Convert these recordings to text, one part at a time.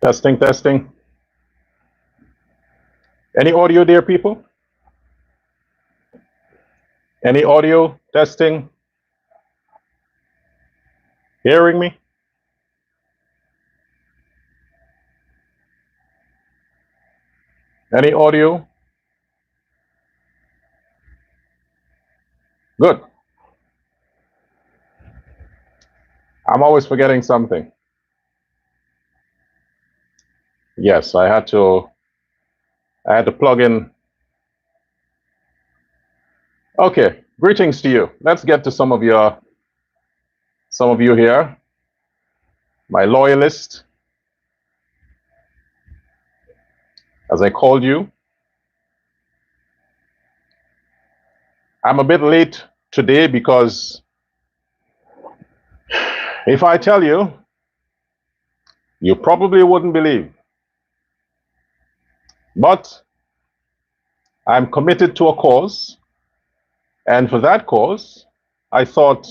Testing, testing. Any audio there, people? Any audio testing? Hearing me? Any audio? Good. I'm always forgetting something. Yes, I had to plug in. Okay, greetings to you. Let's get to some of you here. My loyalists, as I called you. I'm a bit late today because if I tell you, you probably wouldn't believe. But I'm committed to a cause, and for that cause, I thought,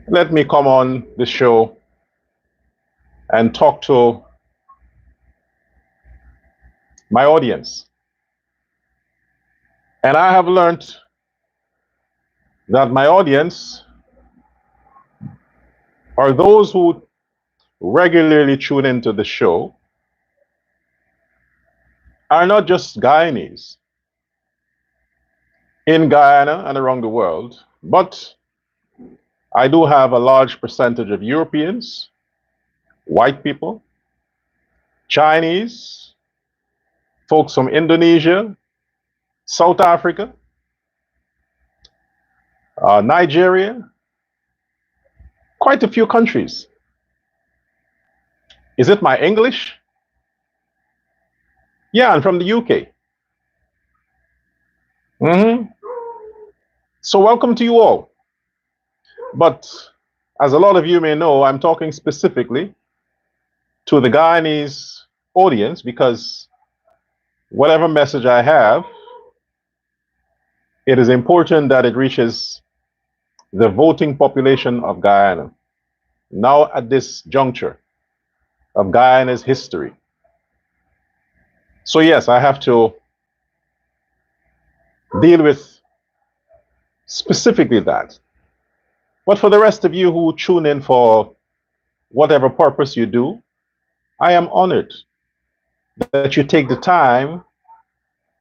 let me come on the show and talk to my audience. And I have learned that my audience are those who regularly tune into the show are not just Guyanese in Guyana and around the world, but I do have a large percentage of Europeans, white people, Chinese, folks from Indonesia, South Africa, Nigeria, quite a few countries. Is it my English? Yeah, I'm from the UK. So welcome to you all. But as a lot of you may know, I'm talking specifically to the Guyanese audience because whatever message I have, it is important that it reaches the voting population of Guyana. Now at this juncture of Guyana's history. So yes, I have to deal with specifically that. But for the rest of you who tune in for whatever purpose you do, I am honored that you take the time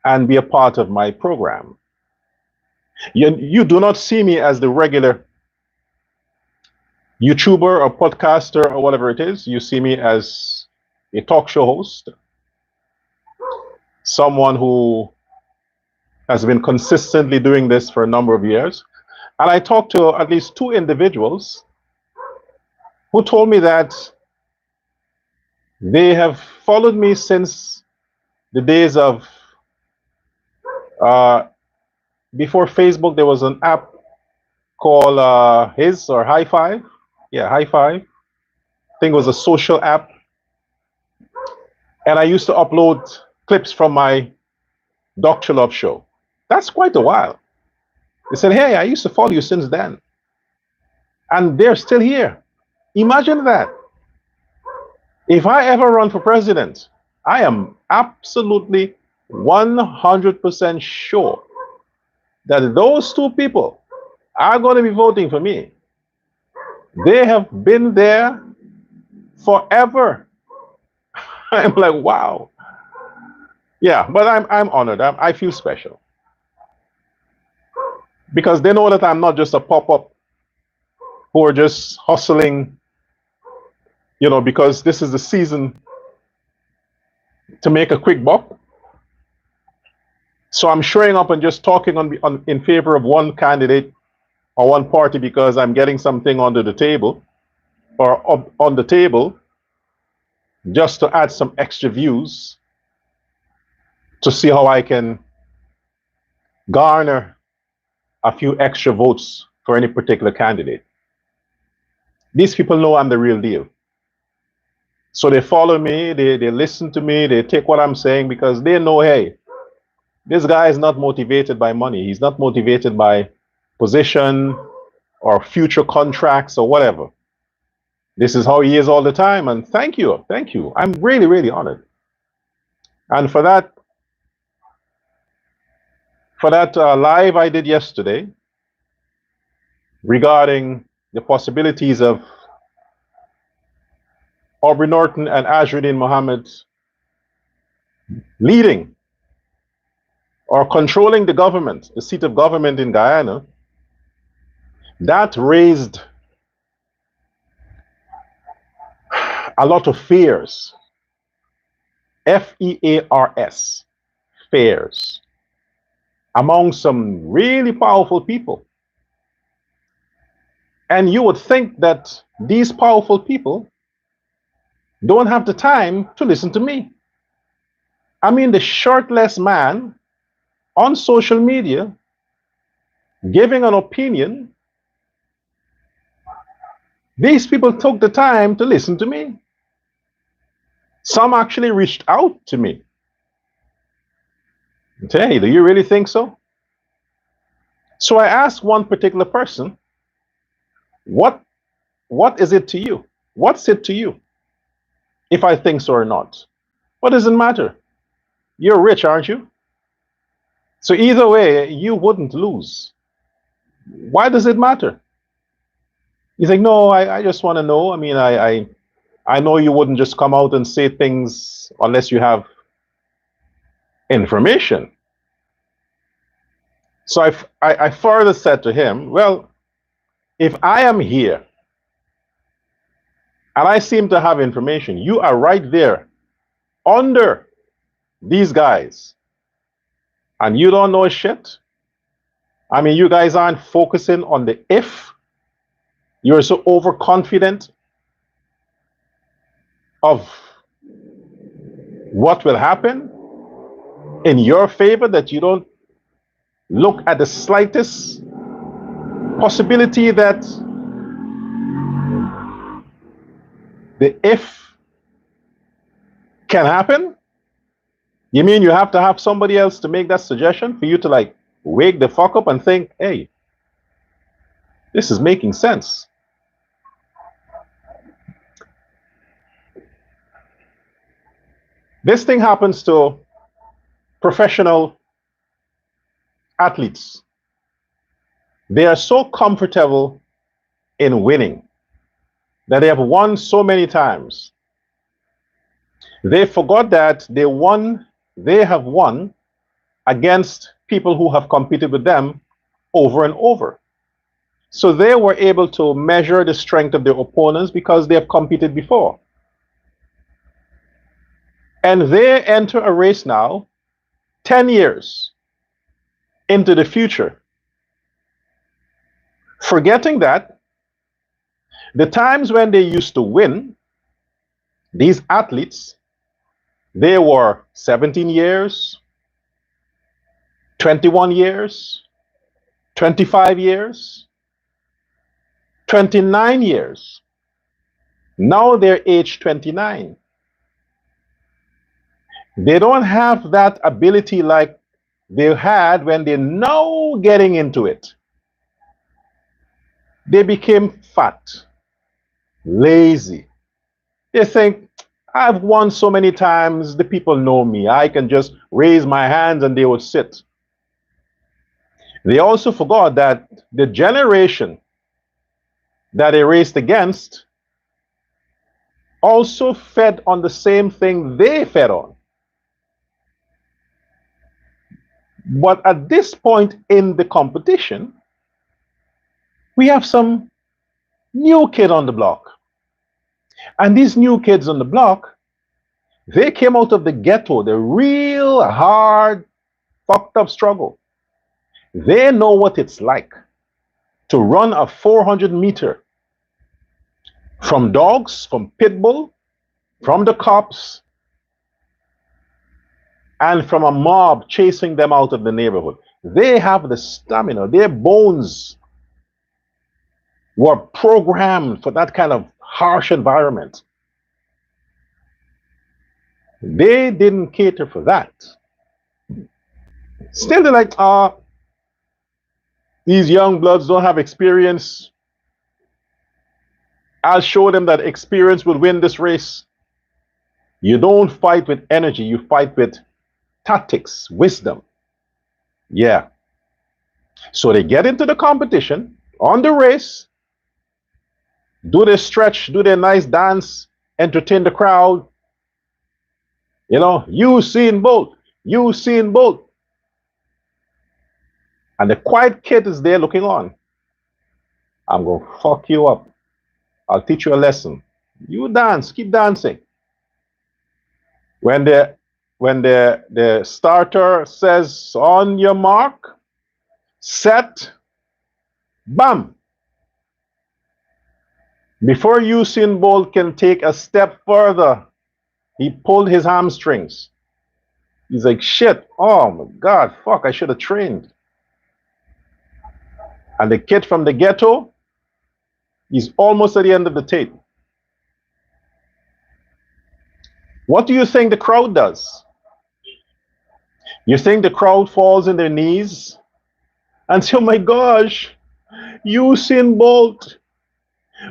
and be a part of my program. You do not see me as the regular YouTuber or podcaster or whatever it is. You see me as a talk show host, someone who has been consistently doing this for a number of years. And I talked to at least 2 individuals who told me that they have followed me since the days of, before Facebook, there was an app called His or High Five. Yeah, High Five. I think it was a social app. And I used to upload clips from my Dr. Love show. That's quite a while. They said, hey, I used to follow you since then. And they're still here. Imagine that. If I ever run for president, I am absolutely 100% sure that those 2 people are going to be voting for me. They have been there forever. I'm like, wow. Yeah, but I'm honored. I feel special. Because they know that I'm not just a pop-up who are just hustling, you know, because this is the season to make a quick buck. So I'm showing up and just talking in favor of one candidate or one party because I'm getting something under the table or up on the table just to add some extra views to see how I can garner a few extra votes for any particular candidate. These people know I'm the real deal. So they follow me, they listen to me, they take what I'm saying because they know, hey, this guy is not motivated by money. He's not motivated by position or future contracts or whatever. This is how he is all the time. And thank you. Thank you. I'm really, really honored. And for that live I did yesterday regarding the possibilities of Aubrey Norton and Azruddin Mohammed leading or controlling the government, the seat of government in Guyana, that raised a lot of fears. Fears, fears, among some really powerful people. And you would think that these powerful people don't have the time to listen to me. I mean, the shirtless man on social media giving an opinion, these people took the time to listen to me. Some actually reached out to me. Hey, do you really think so? So I asked one particular person, what is it to you? What's it to you if I think so or not? What does it matter? You're rich, aren't you? So either way, you wouldn't lose. Why does it matter? He's like, no, I just want to know. I mean, I know you wouldn't just come out and say things unless you have information. So I further said to him, well, if I am here and I seem to have information, you are right there under these guys and you don't know shit. I mean, you guys aren't focusing on the if. You're so overconfident of what will happen in your favor that you don't look at the slightest possibility that the if can happen. You mean you have to have somebody else to make that suggestion for you to like wake the fuck up and think, hey, this is making sense. This thing happens to professional athletes. They are so comfortable in winning that they have won so many times. They forgot that they have won against people who have competed with them over and over. So they were able to measure the strength of their opponents because they have competed before. And they enter a race now 10 years into the future, forgetting that the times when they used to win, these athletes, they were 17 years, 21 years, 25 years, 29 years. Now they're age 29. They don't have that ability like they had when they're now getting into it. They became fat, lazy. They think, I've won so many times, the people know me. I can just raise my hands and they would sit. They also forgot that the generation that they raced against also fed on the same thing they fed on. But at this point in the competition, we have some new kid on the block. And these new kids on the block, they came out of the ghetto, the real hard, fucked up struggle. They know what it's like to run a 400-meter from dogs, from pit bull, from the cops, and from a mob chasing them out of the neighborhood. They have the stamina. Their bones were programmed for that kind of harsh environment. They didn't cater for that. Still, they're like, these young bloods don't have experience. I'll show them that experience will win this race. You don't fight with energy, you fight with tactics, wisdom. Yeah. So they get into the competition, on the race, do their stretch, do their nice dance, entertain the crowd. You know, Usain Bolt, Usain Bolt. And the quiet kid is there looking on. I'm going to fuck you up. I'll teach you a lesson. You dance, keep dancing. When the starter says, on your mark, set, bam. Before Usain Bolt can take a step further, he pulled his hamstrings. He's like, shit, oh my God, fuck, I should have trained. And the kid from the ghetto, he's almost at the end of the tape. What do you think the crowd does? You think the crowd falls in their knees and say, oh my gosh, Usain Bolt,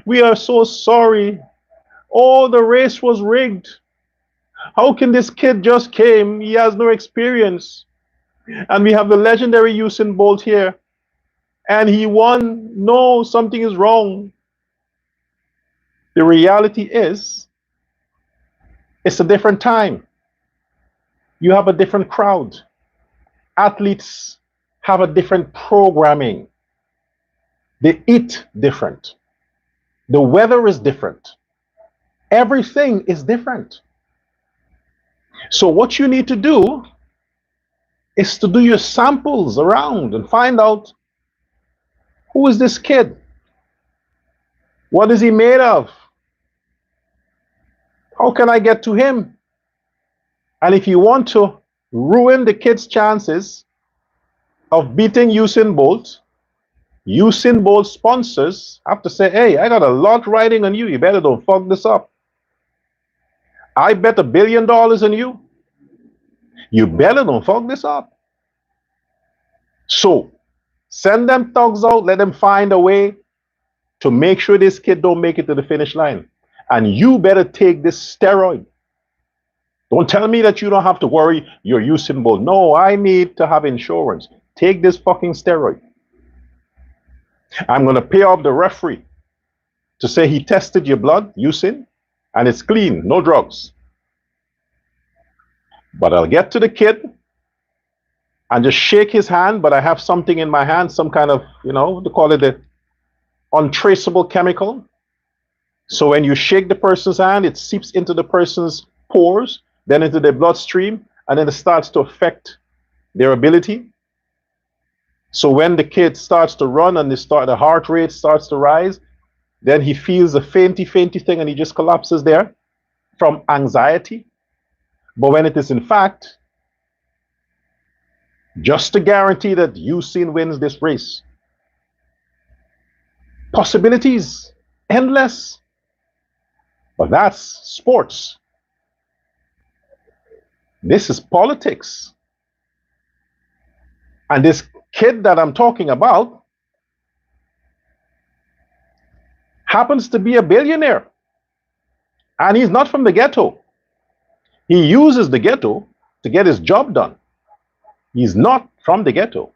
we are so sorry. Oh, the race was rigged. How can this kid just came? He has no experience. And we have the legendary Usain Bolt here. And he won. No, something is wrong. The reality is, it's a different time. You have a different crowd. Athletes have a different programming. They eat different. The weather is different. Everything is different. So what you need to do is to do your samples around and find out, who is this kid? What is he made of? How can I get to him? And if you want to ruin the kid's chances of beating Usain Bolt sponsors have to say, hey, I got a lot riding on you. You better don't fuck this up. I bet $1 billion on you. You better don't fuck this up. So send them thugs out, let them find a way to make sure this kid don't make it to the finish line. And you better take this steroid. Don't tell me that you don't have to worry you're Usain Bolt. No, I need to have insurance. Take this fucking steroid. I'm going to pay off the referee to say he tested your blood, Usain, and it's clean, no drugs. But I'll get to the kid and just shake his hand, but I have something in my hand, some kind of, you know, they call it the untraceable chemical. So when you shake the person's hand, it seeps into the person's pores, then into their bloodstream, and then it starts to affect their ability. So when the kid starts to run and the heart rate starts to rise, then he feels a fainty thing and he just collapses there from anxiety. But when it is in fact just to guarantee that Usain wins this race, possibilities endless. But that's sports. This is politics. And this kid that I'm talking about happens to be a billionaire. And he's not from the ghetto. He uses the ghetto to get his job done. He's not from the ghetto.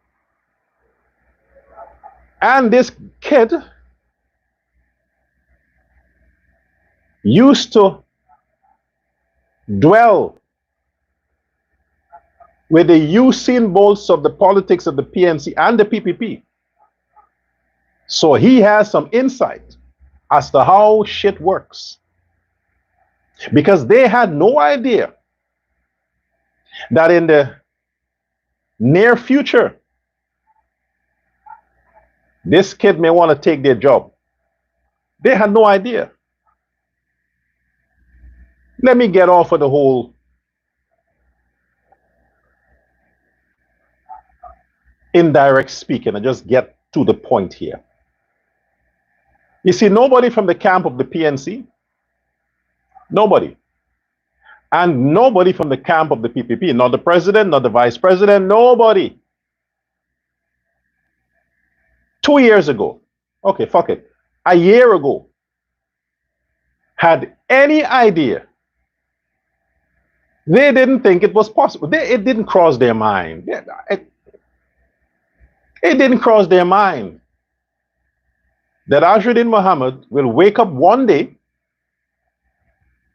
And this kid used to dwell with the Usain Bolts of the politics of the PNC and the PPP. So he has some insight as to how shit works. Because they had no idea that in the near future, this kid may want to take their job. They had no idea. Let me get off of the whole indirect speaking and just get to the point here. You see, nobody from the camp of the PNC, nobody, and nobody from the camp of the PPP, not the president, not the vice president, nobody. 2 years ago, okay, fuck it, a year ago, had any idea. They didn't think it was possible. It didn't cross their mind. It didn't cross their mind that Azruddin Mohammed will wake up one day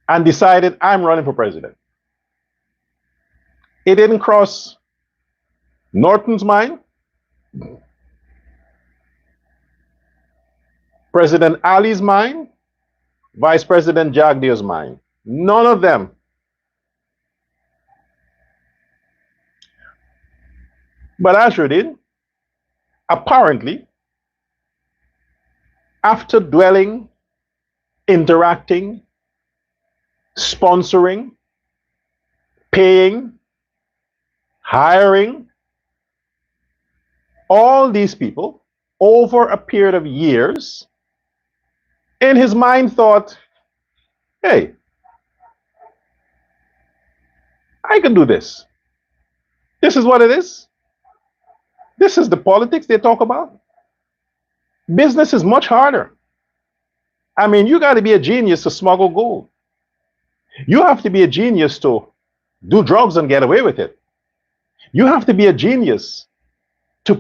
and decided, I'm running for president. It didn't cross Norton's mind, President Ali's mind, Vice President Jagdeo's mind. None of them. But Azruddin, apparently, after dwelling, interacting, sponsoring, paying, hiring all these people over a period of years, in his mind thought, hey, I can do this. This is what it is. This is the politics they talk about. Business is much harder. I mean, you got to be a genius to smuggle gold. You have to be a genius to do drugs and get away with it. You have to be a genius to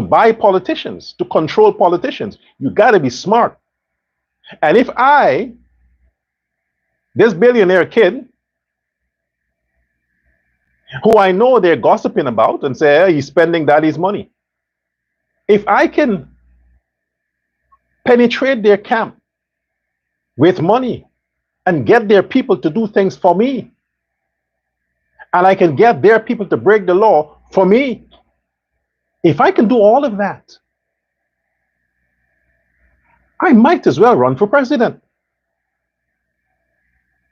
buy politicians, to control politicians. You got to be smart. And if this billionaire kid, who I know they're gossiping about and say, hey, he's spending daddy's money. If I can penetrate their camp with money and get their people to do things for me, and I can get their people to break the law for me, if I can do all of that, I might as well run for president.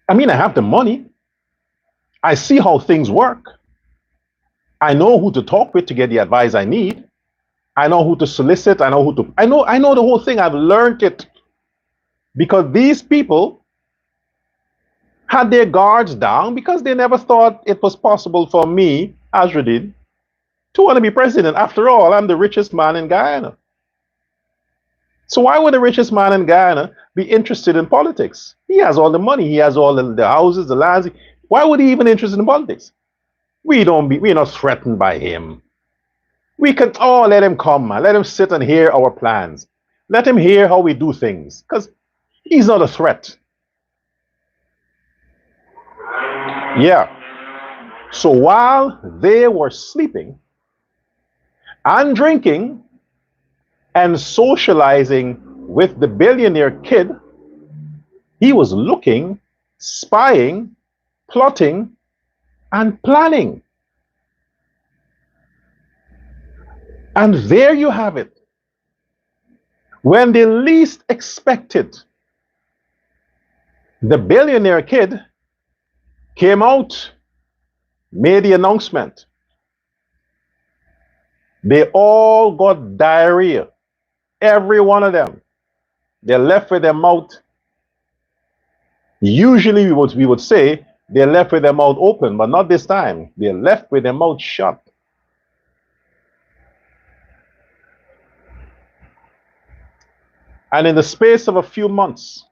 I mean, I have the money. I see how things work. I know who to talk with to get the advice I need. I know who to solicit. I know I know the whole thing. I've learned it because these people had their guards down because they never thought it was possible for me, Azruddin, to want to be president. After all, I'm the richest man in Guyana. So why would the richest man in Guyana be interested in politics? He has all the money. He has all the houses, the lands. Why would he even be interested in politics? We're not threatened by him. We can, let him come, man. Let him sit and hear our plans. Let him hear how we do things, because he's not a threat. Yeah. So while they were sleeping and drinking and socializing with the billionaire kid, he was looking, spying, plotting, and planning. And there you have it. When they least expected, the billionaire kid came out, made the announcement. They all got diarrhea. Every one of them. They're left with their mouth. Usually we would say they're left with their mouth open, but not this time. They're left with their mouth shut. And in the space of a few months,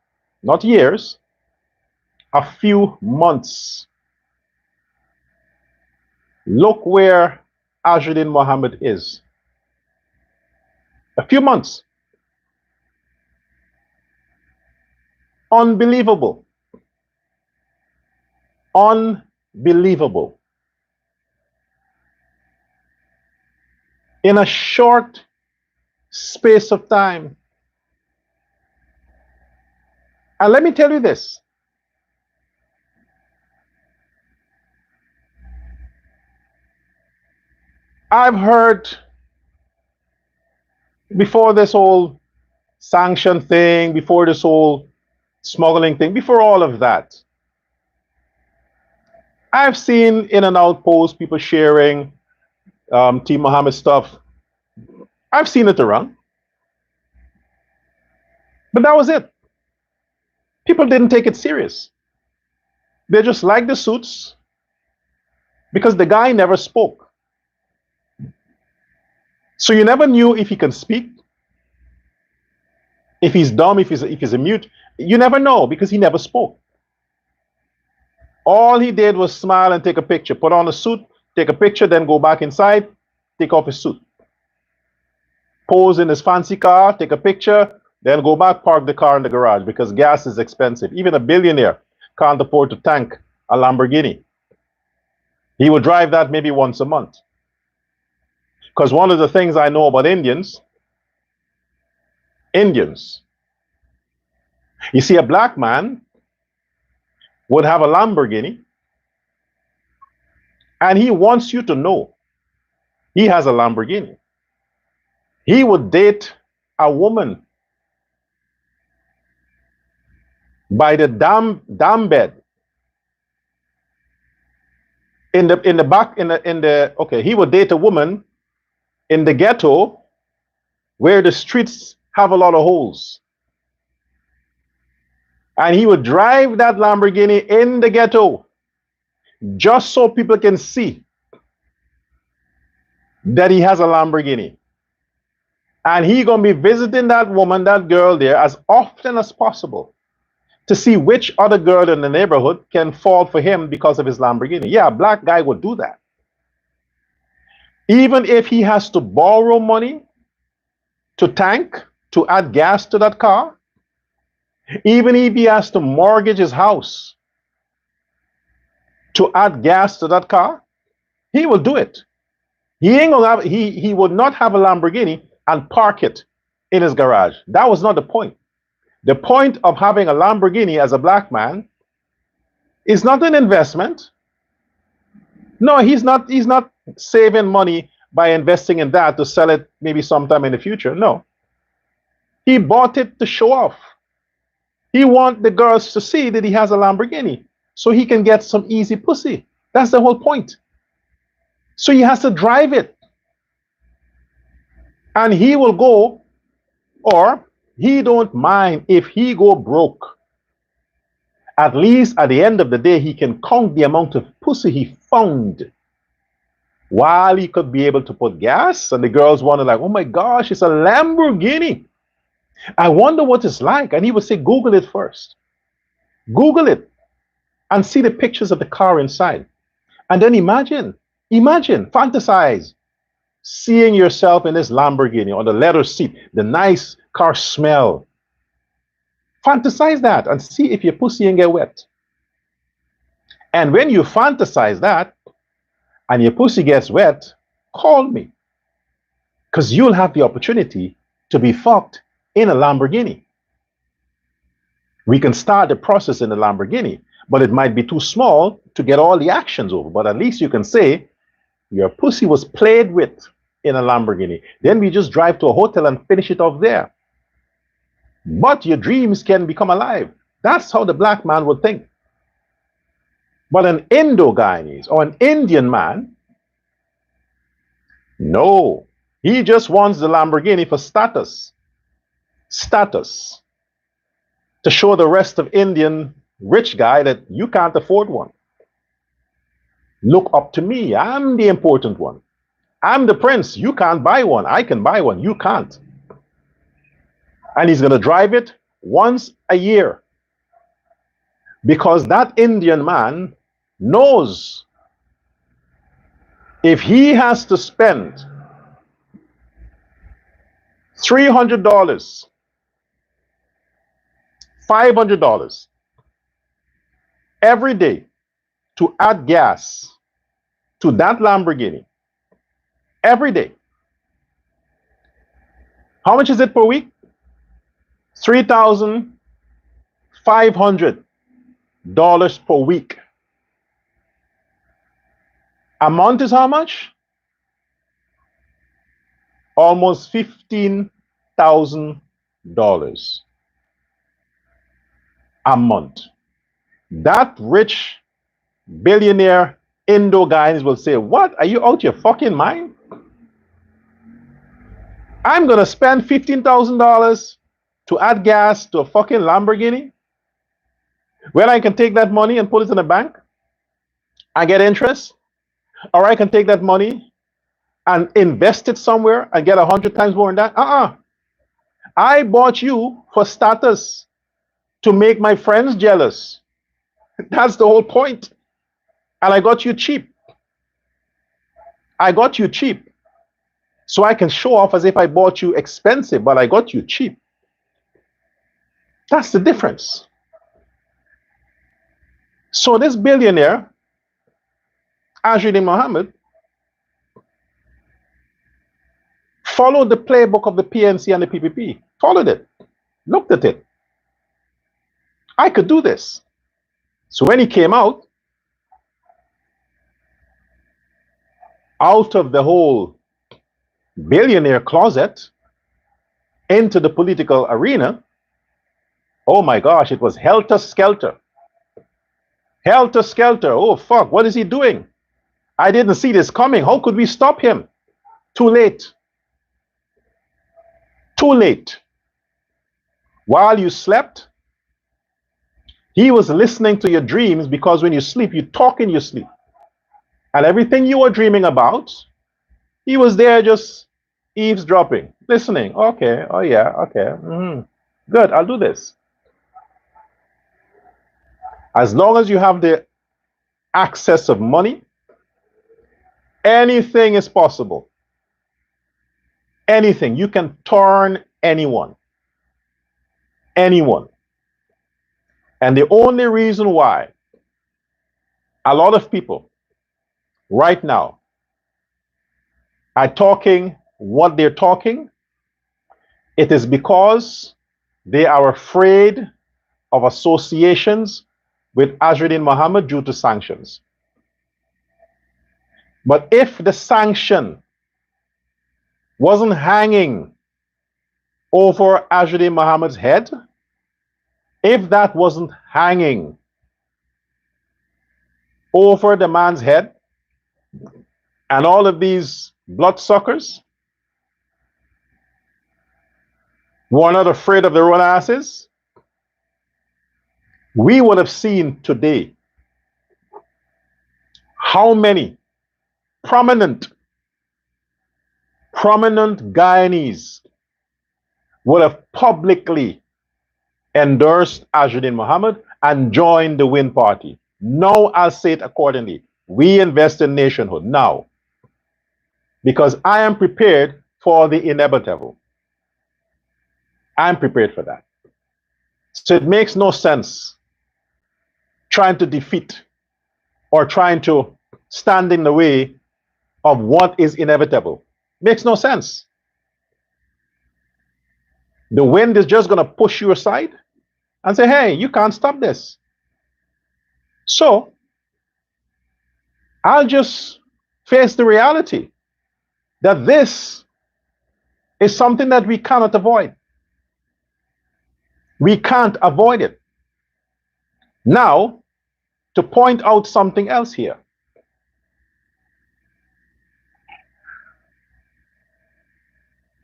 not years, a few months, look where Azruddin Mohammed is. A few months. Unbelievable. Unbelievable. In a short space of time. And let me tell you this. I've heard before this whole sanction thing, before this whole smuggling thing, before all of that, I've seen in and out posts, people sharing Team Mohammed stuff. I've seen it around. But that was it. People didn't take it serious. They just liked the suits because the guy never spoke. So you never knew if he can speak, if he's dumb, if he's a mute. You never know because he never spoke. All he did was smile and take a picture, put on a suit, take a picture, then go back inside, take off his suit, pose in his fancy car, take a picture, then go back, park the car in the garage because gas is expensive. Even a billionaire can't afford to tank a Lamborghini. He would drive that maybe once a month. Because one of the things I know about Indians, you see, a black man would have a Lamborghini and he wants you to know he has a Lamborghini. He would date a woman by the damn bed he would date a woman in the ghetto where the streets have a lot of holes. And he would drive that Lamborghini in the ghetto just so people can see that he has a Lamborghini. And he gonna be visiting that woman, that girl there as often as possible to see which other girl in the neighborhood can fall for him because of his Lamborghini. Yeah, a black guy would do that. Even if he has to borrow money to tank, to add gas to that car, even if he has to mortgage his house to add gas to that car, he will do it. He would not have a Lamborghini and park it in his garage. That was not the point. The point of having a Lamborghini as a black man is not an investment. No, he's not saving money by investing in that to sell it maybe sometime in the future. No. He bought it to show off. He wants the girls to see that he has a Lamborghini so he can get some easy pussy. That's the whole point. So he has to drive it. And he will go, or he don't mind if he go broke. At least at the end of the day, he can count the amount of pussy he found while he could be able to put gas. And the girls wonder like, oh my gosh, it's a Lamborghini. I wonder what it's like. And he would say, Google it first. Google it and see the pictures of the car inside. And then imagine, fantasize seeing yourself in this Lamborghini on the leather seat, the nice car smell. Fantasize that and see if your pussy ain't get wet. And when you fantasize that and your pussy gets wet, call me. Because you'll have the opportunity to be fucked in a Lamborghini. We can start the process in a Lamborghini, but it might be too small to get all the actions over. But at least you can say your pussy was played with in a Lamborghini. Then we just drive to a hotel and finish it off there. But your dreams can become alive. That's how the black man would think. But an Indo-Guyanese or an Indian man, no. He just wants the Lamborghini for status. Status. To show the rest of Indian rich guy that you can't afford one. Look up to me. I'm the important one. I'm the prince. You can't buy one. I can buy one. You can't. And he's going to drive it once a year. Because that Indian man knows if he has to spend $300, $500 every day to add gas to that Lamborghini, every day. How much is it per week? $3,500 per week. A month is how much? Almost $15,000 a month. That rich billionaire Indo-Guyanese will say, what? Are you out your fucking mind? I'm going to spend $15,000 to add gas to a fucking Lamborghini when I can take that money and put it in the bank and get interest, or I can take that money and invest it somewhere and get 100 times more than that. I bought you for status. to make my friends jealous. That's the whole point. And I got you cheap. I got you cheap. So I can show off as if I bought you expensive, but I got you cheap. That's the difference. So this billionaire, Azruddin Mohammed, followed the playbook of the PNC and the PPP. Followed it. Looked at it. I could do this. So when he came out of the whole billionaire closet into the political arena, oh my gosh, it was helter skelter. Helter skelter. Oh fuck, what is he doing? I didn't see this coming. How could we stop him? Too late. Too late. While you slept, he was listening to your dreams, because when you sleep, you talk in your sleep. And everything you were dreaming about, he was there just eavesdropping, listening. Okay, oh yeah, okay. Good, I'll do this. As long as you have the access of money, anything is possible. Anything. You can turn anyone. Anyone. And the only reason why a lot of people right now are talking what they're talking, it is because they are afraid of associations with Azruddin Mohammed due to sanctions. But if the sanction wasn't hanging over Azruddin Mohammed's head, if that wasn't hanging over the man's head, and all of these bloodsuckers were not afraid of their own asses, we would have seen today how many prominent Guyanese would have publicly endorsed Azruddin Mohammed and joined the Win Party. Now I'll say it accordingly. We invest in nationhood now, because I am prepared for the inevitable. I'm prepared for that. So it makes no sense trying to defeat or trying to stand in the way of what is inevitable. Makes no sense. The wind is just going to push you aside and say, hey, you can't stop this. So I'll just face the reality that this is something that we cannot avoid. We can't avoid it. Now, to point out something else here.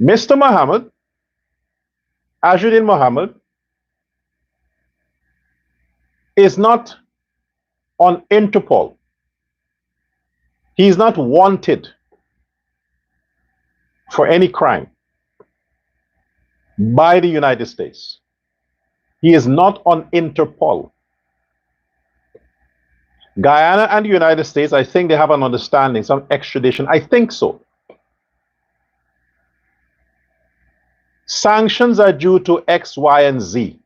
Mr. Mohammed, Azruddin Mohammed, is not on Interpol. He is not wanted for any crime by the United States. He is not on Interpol. Guyana and the United States, I think they have an understanding, some extradition. I think so. Sanctions are due to X, Y, and Z.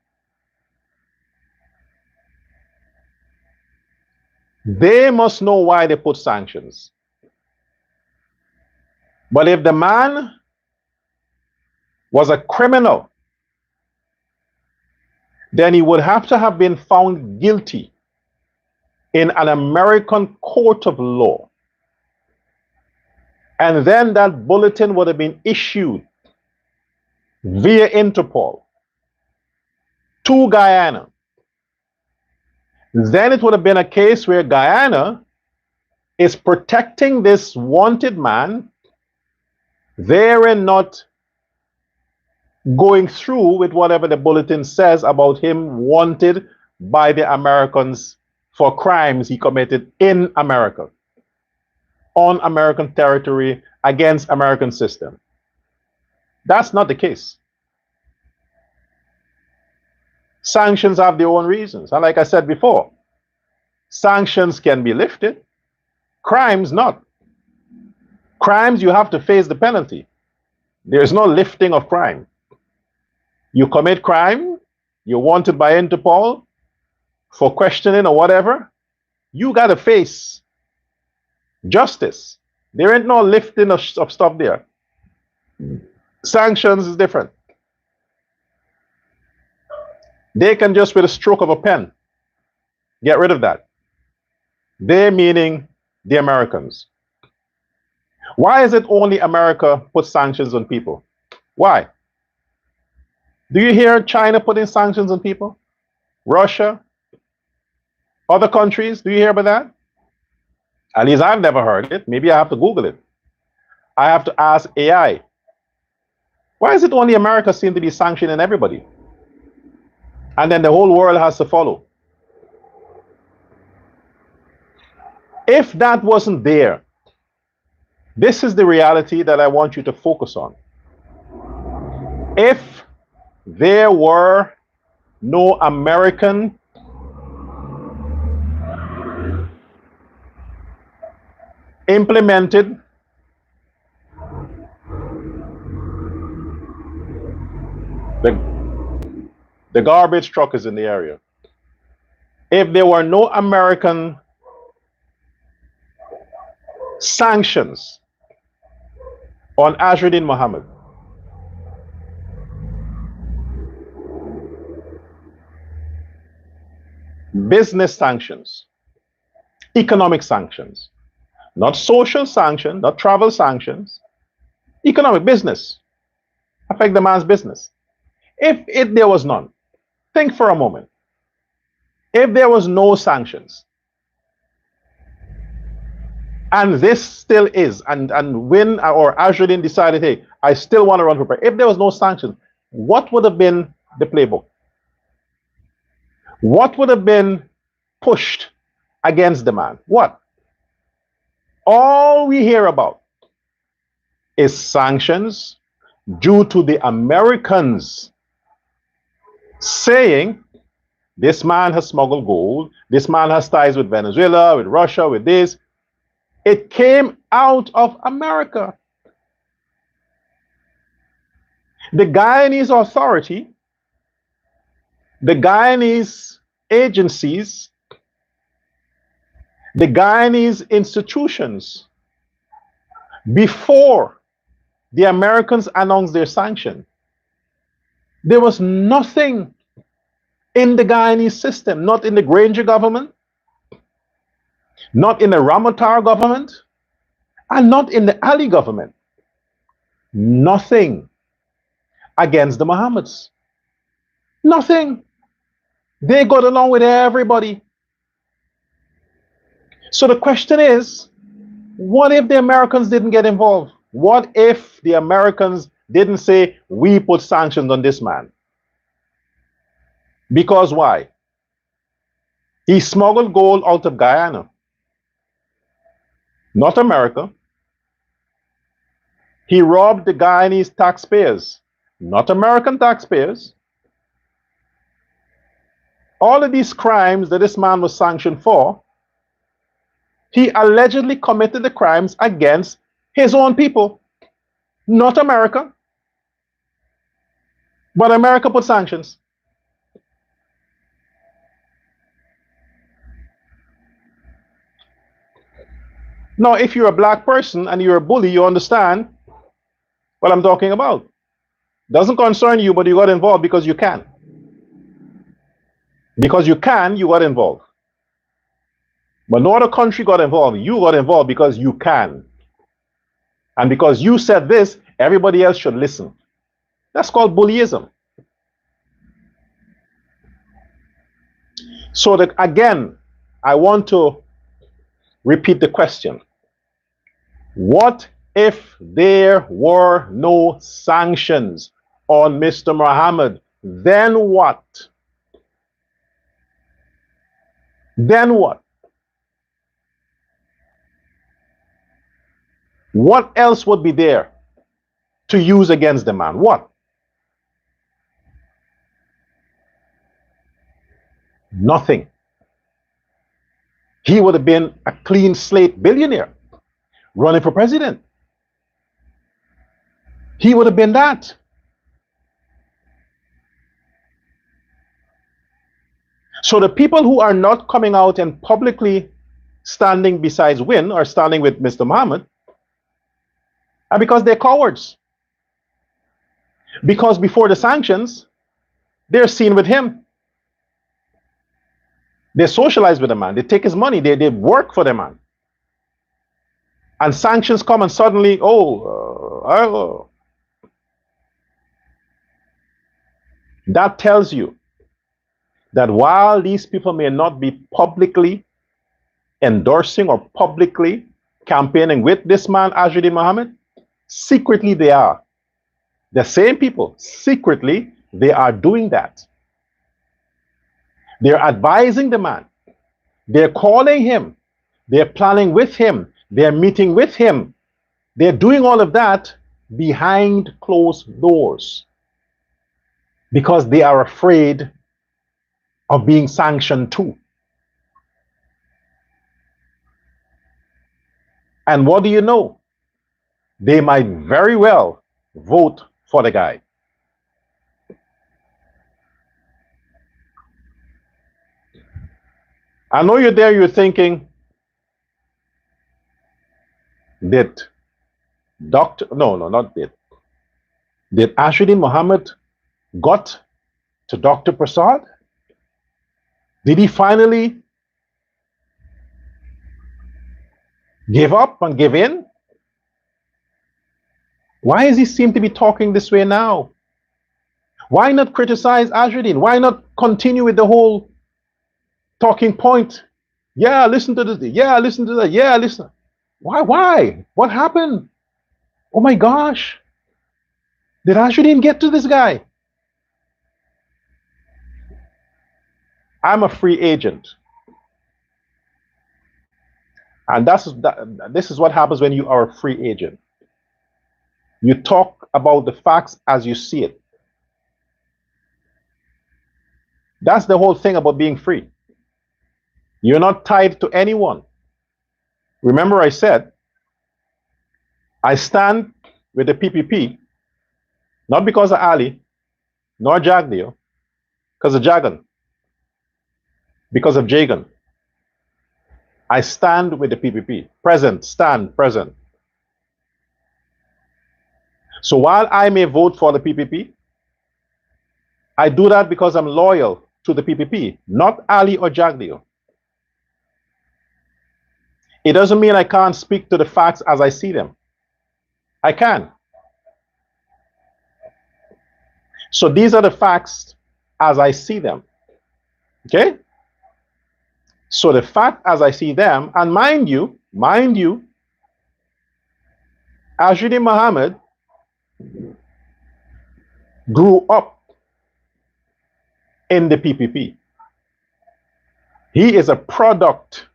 They must know why they put sanctions. But if the man was a criminal, then he would have to have been found guilty in an American court of law. And then that bulletin would have been issued via Interpol to Guyana. Then it would have been a case where Guyana is protecting this wanted man. They're not going through with whatever the bulletin says about him wanted by the Americans for crimes he committed in America, on American territory, against American system. That's not the case. Sanctions have their own reasons. And like I said before, sanctions can be lifted, crimes not. Crimes, you have to face the penalty. There's no lifting of crime. You commit crime, you're wanted by Interpol for questioning or whatever, you got to face justice. There ain't no lifting of stuff there. Sanctions is different. They can just, with a stroke of a pen, get rid of that. They meaning the Americans. Why is it only America puts sanctions on people? Why? Do you hear China putting sanctions on people? Russia? Other countries? Do you hear about that? At least I've never heard it. Maybe I have to Google it. I have to ask AI. Why is it only America seem to be sanctioning everybody? And then the whole world has to follow. If that wasn't there, this is the reality that I want you to focus on. If there were no American implemented the garbage truck is in the area. If there were no American sanctions on Azruddin Mohammed, business sanctions, economic sanctions, not social sanctions, not travel sanctions, economic business, affect the man's business. If there was none, think for a moment. If there was no sanctions, and this still is, and when or Azruddin decided, hey, I still want to run for president, if there was no sanctions, what would have been the playbook? What would have been pushed against the man? What? All we hear about is sanctions due to the Americans saying this man has smuggled gold, this man has ties with Venezuela, with Russia, with this. It came out of America. The Guyanese authority, the Guyanese agencies, the Guyanese institutions, before the Americans announced their sanction, there was nothing in the Guyanese system, not in the Granger government, not in the Ramatar government, and not in the Ali government. Nothing against the Mohammeds. Nothing. They got along with everybody. So the question is, what if the Americans didn't get involved? What if the Americans didn't say, we put sanctions on this man? Because why? He smuggled gold out of Guyana, not America. He robbed the Guyanese taxpayers, not American taxpayers. All of these crimes that this man was sanctioned for, he allegedly committed the crimes against his own people, not America. But America put sanctions. Now, if you're a black person and you're a bully, you understand what I'm talking about. Doesn't concern you, but you got involved because you can. Because you can, you got involved. But no other country got involved. You got involved because you can. And because you said this, everybody else should listen. That's called bullyism. So that, again, I want to repeat the question. What if there were no sanctions on Mr. Mohammed? Then what? Then what? What else would be there to use against the man? What? Nothing. He would have been a clean slate billionaire running for president. He would have been that. So the people who are not coming out and publicly standing besides Win or standing with Mr. Mohammed are because they're cowards. Because before the sanctions, they're seen with him. They socialize with the man. They take his money. They work for the man. And sanctions come and suddenly, that tells you that while these people may not be publicly endorsing or publicly campaigning with this man, Azruddin Mohammed, secretly they are. The same people, secretly, they are doing that. They're advising the man. They're calling him. They're planning with him. They're meeting with him. They're doing all of that behind closed doors because they are afraid of being sanctioned too. And what do you know? They might very well vote for the guy. I know you're there, you're thinking, did Azruddin Mohammed got to Dr. Prasad? Did he finally give up and give in? Why does he seem to be talking this way now? Why not criticize Azruddin? Why not continue with the whole talking point? Yeah, listen to this. Yeah, listen to that. Yeah, listen. Why? What happened? Oh my gosh. Did Azruddin get to this guy? I'm a free agent. And this is what happens when you are a free agent. You talk about the facts as you see it. That's the whole thing about being free. You're not tied to anyone. Remember I said, I stand with the PPP, not because of Ali, nor Jagdeo, because of Jagan, because of Jagan. I stand with the PPP. Present, stand, present. So while I may vote for the PPP, I do that because I'm loyal to the PPP, not Ali or Jagdeo. It doesn't mean I can't speak to the facts as I see them. I can. So these are the facts as I see them. Okay? So the fact as I see them, and mind you, Azruddin Mohammed grew up in the PPP. He is a product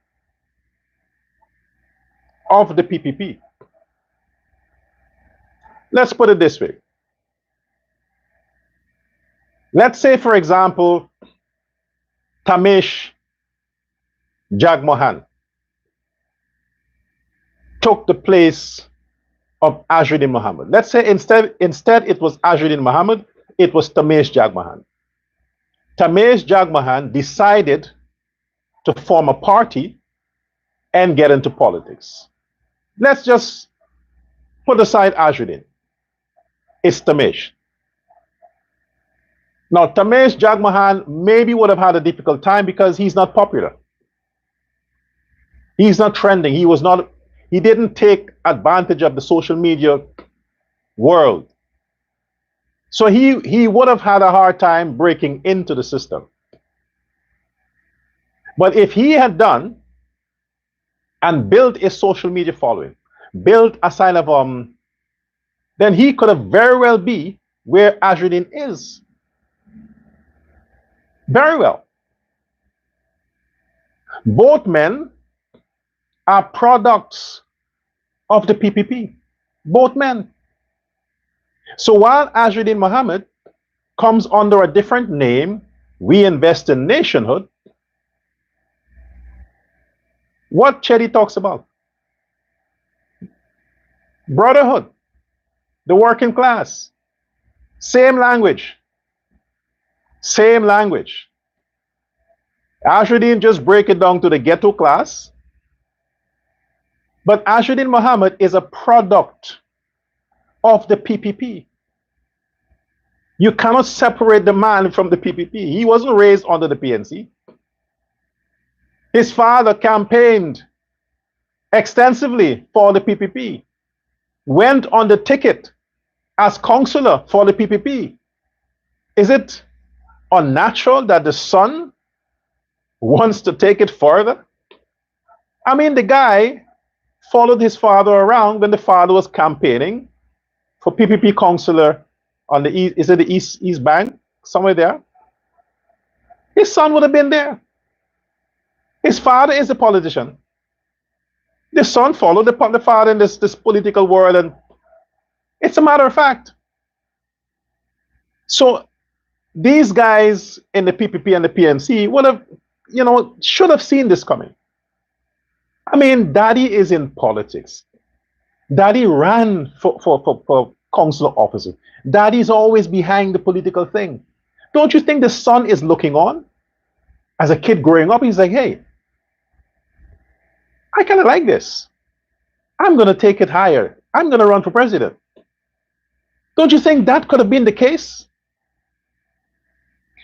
of the PPP. Let's put it this way. Let's say, for example, Tamesh Jagmohan took the place of Azruddin Mohammed. Let's say instead it was Azruddin Mohammed, it was Tamesh Jagmohan. Tamesh Jagmohan decided to form a party and get into politics. Let's just put aside Azruddin. It's Tamesh. Now, Tamesh Jagmohan maybe would have had a difficult time because he's not popular. He's not trending. He didn't take advantage of the social media world. So he would have had a hard time breaking into the system. But if he had done and built a social media following, built a sign of then he could have very well be where Azruddin is. Very well. Both men are products of the PPP. Both men. So while Azruddin Mohammed comes under a different name, We Invest in Nationhood, What Chetty talks about? Brotherhood, the working class, same language, same language. Azruddin just break it down to the ghetto class, but Azruddin Mohammed is a product of the PPP. You cannot separate the man from the PPP. He wasn't raised under the PNC. His father campaigned extensively for the PPP, went on the ticket as counselor for the PPP. Is it unnatural that the son wants to take it further? I mean, the guy followed his father around when the father was campaigning for PPP counselor on the east, is it the East Bank, somewhere there? His son would have been there. His father is a politician. The son followed the father in this political world, and it's a matter of fact. So these guys in the PPP and the PNC would have, should have seen this coming. I mean, Daddy is in politics. Daddy ran for council officer. Daddy's always behind the political thing. Don't you think the son is looking on? As a kid growing up, he's like, hey, I kind of like this. I'm going to take it higher. I'm going to run for president. Don't you think that could have been the case?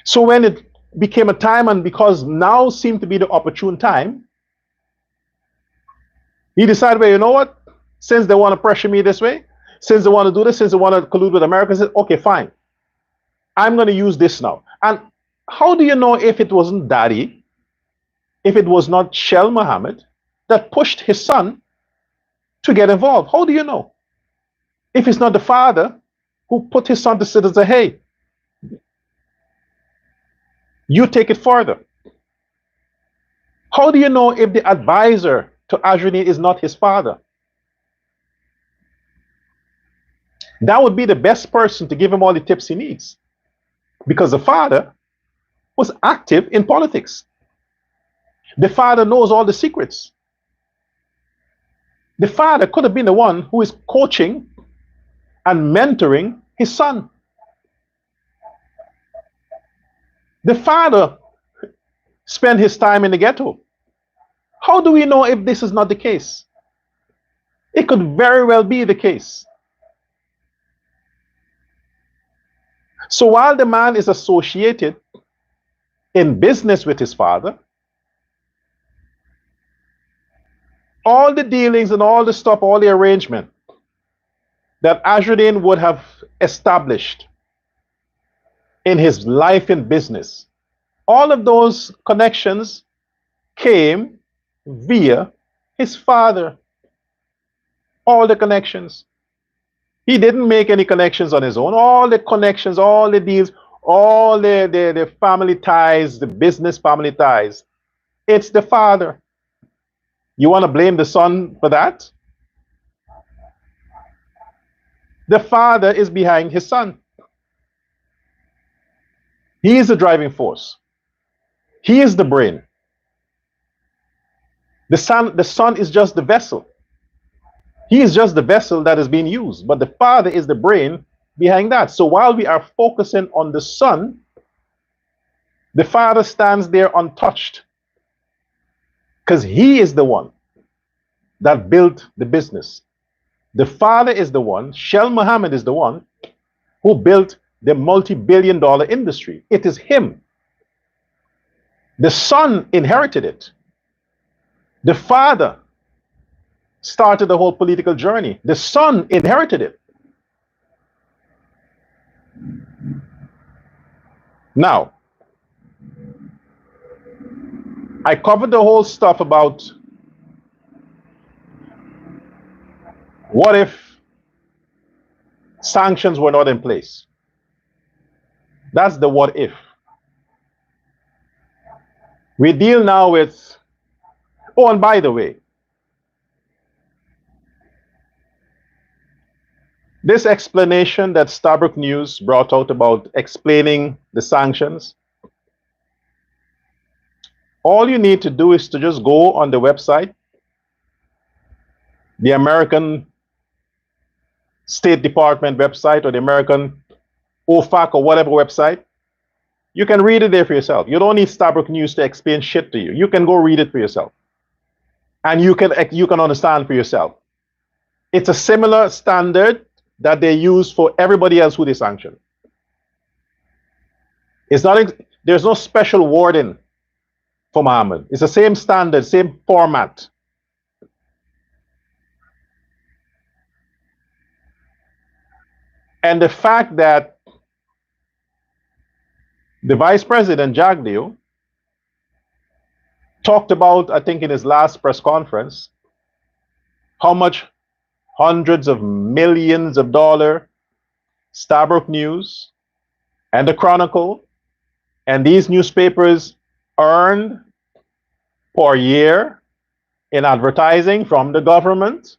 So when it became a time, and because now seemed to be the opportune time, he decided, well, you know what? Since they want to pressure me this way, since they want to do this, since they want to collude with America, said, okay, fine. I'm going to use this now. And how do you know if it wasn't Daddy, if it was not Shell Mohammed that pushed his son to get involved? How do you know? If it's not the father who put his son to sit and say, hey, you take it further. How do you know if the advisor to Azruddin is not his father? That would be the best person to give him all the tips he needs, because the father was active in politics. The father knows all the secrets. The father could have been the one who is coaching and mentoring his son. The father spent his time in the ghetto. How do we know if this is not the case? It could very well be the case. So while the man is associated in business with his father, all the dealings and all the stuff, all the arrangement that Azruddin would have established in his life in business, all of those connections came via his father. All the connections. He didn't make any connections on his own. All the connections, all the deals, all the family ties, the business family ties, it's the father. You want to blame the son for that? The father is behind his son. He is the driving force. He is the brain. The son is just the vessel. He is just the vessel that is being used, but the father is the brain behind that. So while we are focusing on the son, the father stands there untouched, because he is the one that built the business. The father is the one, Shell Mohammed is the one who built the multi-billion-dollar industry. It is him. The son inherited it. The father started the whole political journey. The son inherited it. Now, I covered the whole stuff about what if sanctions were not in place. That's the what if. We deal now with, oh, and by the way, this explanation that Stabrook News brought out about explaining the sanctions, All you need to do is to just go on the website, the American State Department website or the American OFAC or whatever website. You can read it there for yourself. You don't need Stabrook News to explain shit to you. You can go read it for yourself. And you can understand for yourself. It's a similar standard that they use for everybody else who they sanction. It's not, there's no special wording for Mohammed. It's the same standard, same format. And the fact that the Vice President, Jagdeo, talked about, I think in his last press conference, how much hundreds of millions of dollars Stabrook News and the Chronicle and these newspapers earned per year in advertising from the government.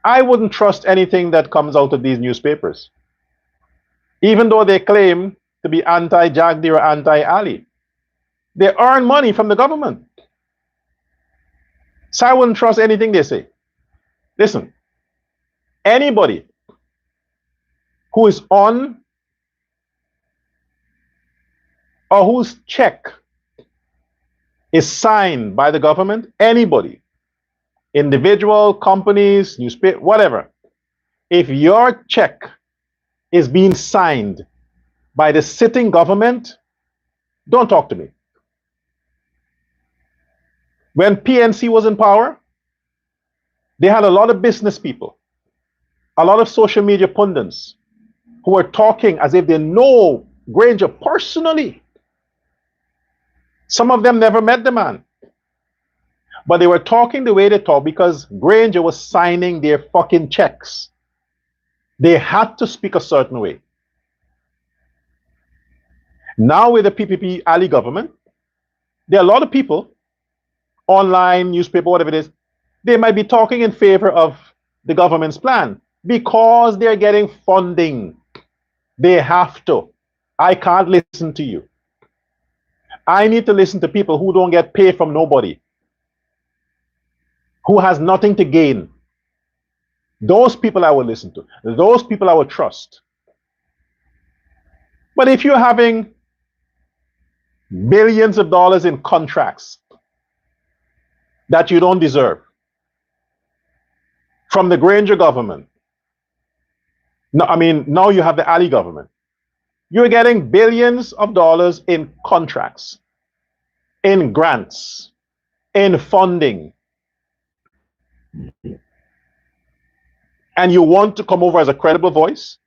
I wouldn't trust anything that comes out of these newspapers, even though they claim to be anti-Jagdeo or anti-Ali. They earn money from the government. So I wouldn't trust anything they say. Listen, anybody who is on or whose check is signed by the government, anybody, individual, companies, newspaper, whatever, if your check is being signed by the sitting government, don't talk to me. When PNC was in power, they had a lot of business people, a lot of social media pundits who were talking as if they know Granger personally. Some of them never met the man, but they were talking the way they talk because Granger was signing their fucking checks. They had to speak a certain way. Now with the PPP Ali government, there are a lot of people, online, newspaper, whatever it is, they might be talking in favor of the government's plan because they're getting funding. They have to. I can't listen to you. I need to listen to people who don't get paid from nobody, who has nothing to gain. Those people I will listen to. Those people I will trust. But if you're having billions of dollars in contracts that you don't deserve from the Granger government, no, I mean, now you have the Ali government. You're getting billions of dollars in contracts, in grants, in funding. And you want to come over as a credible voice?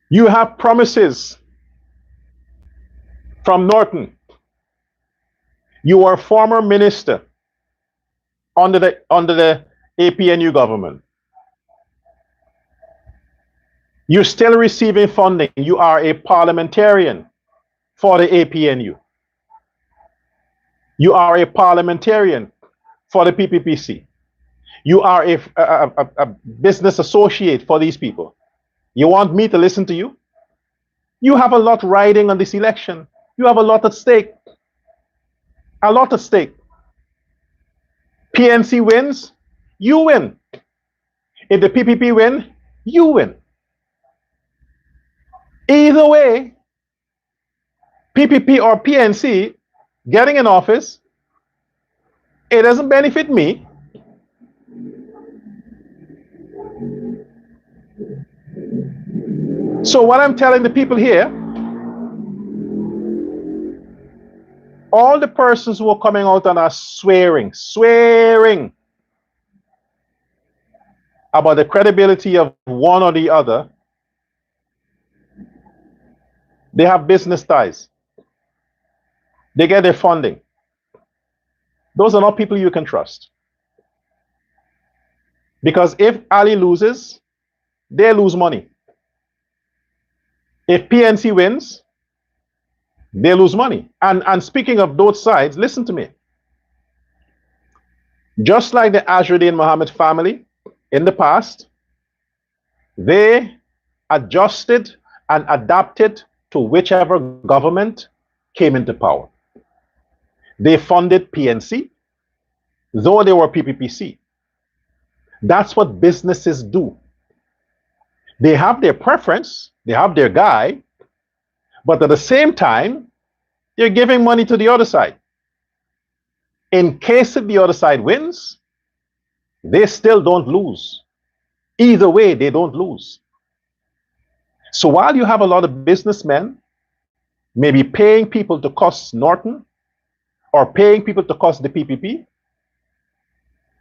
You have promises from Norton. You are a former minister under the APNU government. You're still receiving funding. You are a parliamentarian for the APNU. You are a parliamentarian for the PPPC. You are a business associate for these people. You want me to listen to you? You have a lot riding on this election. You have a lot at stake. A lot at stake. PNC wins, you win. If the PPP win, you win. Either way, PPP or PNC getting in office, it doesn't benefit me. So what I'm telling the people here, all the persons who are coming out and are swearing about the credibility of one or the other, they have business ties. They get their funding. Those are not people you can trust. Because if Ali loses, they lose money. If PNC wins, they lose money. And speaking of both sides, listen to me. Just like the Azruddin Mohammed family in the past, they adjusted and adapted to whichever government came into power. They funded PNC, though they were PPPC. That's what businesses do. They have their preference, they have their guy, but at the same time, they're giving money to the other side. In case if the other side wins, they still don't lose. Either way, they don't lose. So while you have a lot of businessmen maybe paying people to cost Norton or paying people to cost the PPP,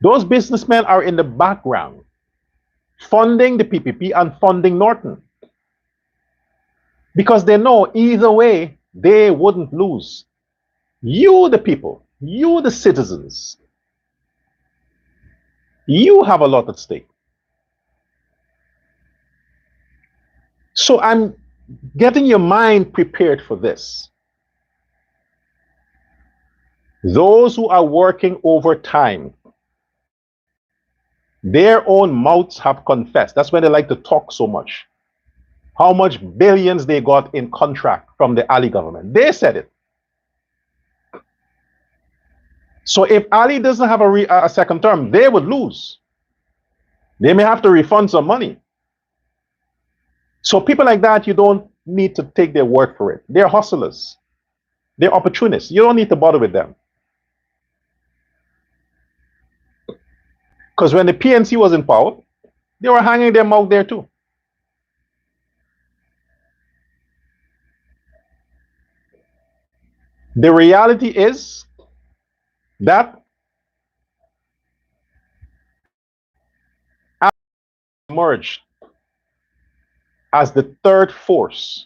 those businessmen are in the background funding the PPP and funding Norton because they know either way they wouldn't lose. You, the people, you, the citizens, you have a lot at stake. So I'm getting your mind prepared for this. Those who are working overtime, their own mouths have confessed. That's why they like to talk so much. How much billions they got in contract from the Ali government. They said it. So if Ali doesn't have a second term, they would lose. They may have to refund some money. So people like that, you don't need to take their word for it. They're hustlers. They're opportunists. You don't need to bother with them. Because when the PNC was in power, they were hanging them out there too. The reality is that emerged as the third force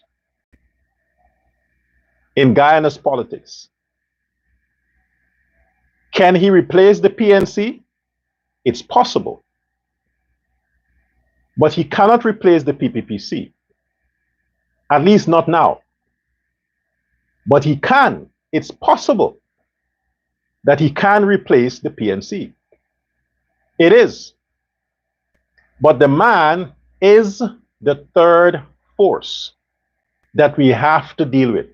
in Guyana's politics. Can he replace the PNC? It's possible. But he cannot replace the PPPC. At least not now. But he can. It's possible that he can replace the PNC. It is. But the man is the third force that we have to deal with.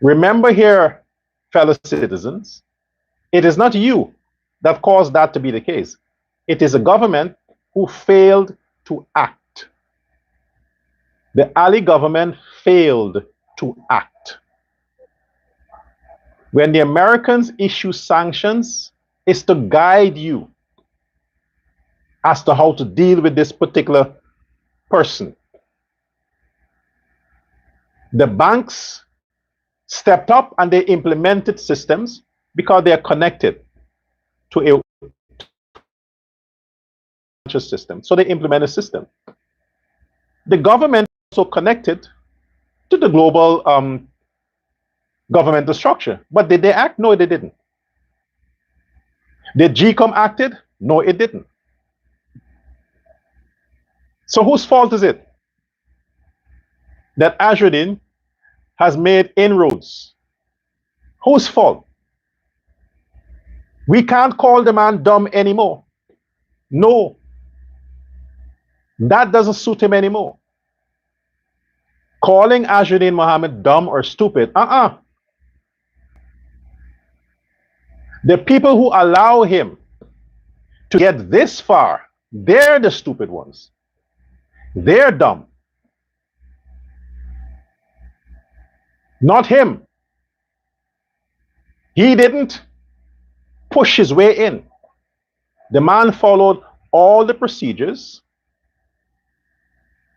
Remember here, fellow citizens, it is not you that caused that to be the case. It is a government who failed to act. The Ali government failed to act. When the Americans issue sanctions, it's to guide you as to how to deal with this particular person. The banks stepped up and they implemented systems because they are connected to a system. So they implement a system. The government is also connected to the global governmental structure. But did they act? No, they didn't. Did GCOM acted? No, it didn't. So whose fault is it that Azruddin has made inroads? Whose fault? We can't call the man dumb anymore. No. That doesn't suit him anymore. Calling Azruddin Mohammed dumb or stupid, The people who allow him to get this far, they're the stupid ones. They're dumb. Not him. He didn't push his way in. The man followed all the procedures.